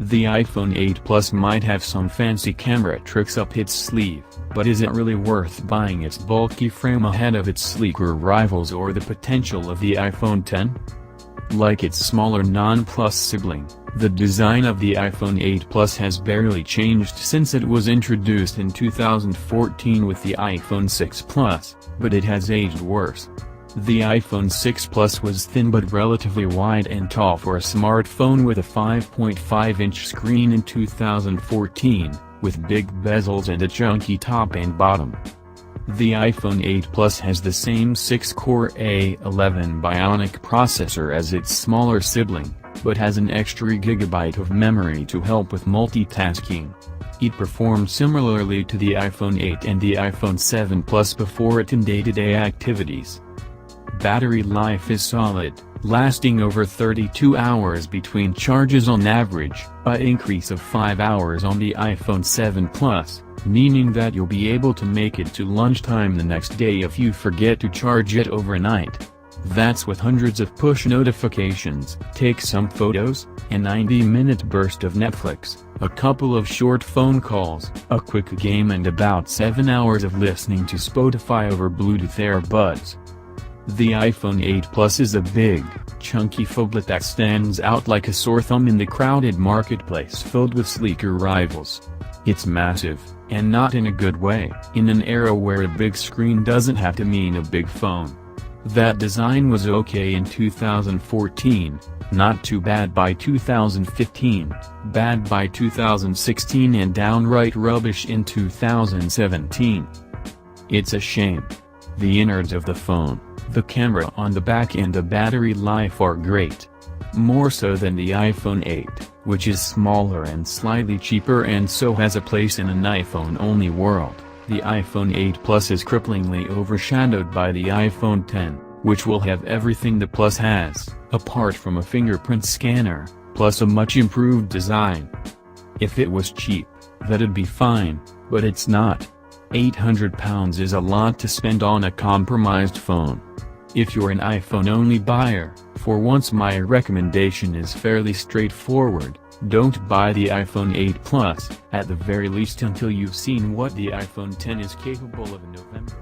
The iPhone 8 Plus might have some fancy camera tricks up its sleeve, but is it really worth buying its bulky frame ahead of its sleeker rivals or the potential of the iPhone X? Like its smaller non-Plus sibling, the design of the iPhone 8 Plus has barely changed since it was introduced in 2014 with the iPhone 6 Plus, but it has aged worse. The iPhone 6 Plus was thin but relatively wide and tall for a smartphone with a 5.5-inch screen in 2014, with big bezels and a chunky top and bottom. The iPhone 8 Plus has the same 6-core A11 Bionic processor as its smaller sibling, but has an extra gigabyte of memory to help with multitasking. It performed similarly to the iPhone 8 and the iPhone 7 Plus before it in day-to-day activities. Battery life is solid, lasting over 32 hours between charges on average, an increase of 5 hours on the iPhone 7 Plus, meaning that you'll be able to make it to lunchtime the next day if you forget to charge it overnight. That's with hundreds of push notifications, take some photos, a 90-minute burst of Netflix, a couple of short phone calls, a quick game and about 7 hours of listening to Spotify over Bluetooth earbuds. The iPhone 8 Plus is a big, chunky phablet that stands out like a sore thumb in the crowded marketplace filled with sleeker rivals. It's massive, and not in a good way, in an era where a big screen doesn't have to mean a big phone. That design was okay in 2014, not too bad by 2015, bad by 2016 and downright rubbish in 2017. It's a shame. The innards of the phone, the camera on the back and the battery life are great. More so than the iPhone 8, which is smaller and slightly cheaper and so has a place in an iPhone-only world. The iPhone 8 Plus is cripplingly overshadowed by the iPhone X, which will have everything the Plus has, apart from a fingerprint scanner, plus a much improved design. If it was cheap, that'd be fine, but it's not. £800 is a lot to spend on a compromised phone. If you're an iPhone-only buyer, for once my recommendation is fairly straightforward: don't buy the iPhone 8 Plus, at the very least until you've seen what the iPhone X is capable of in November.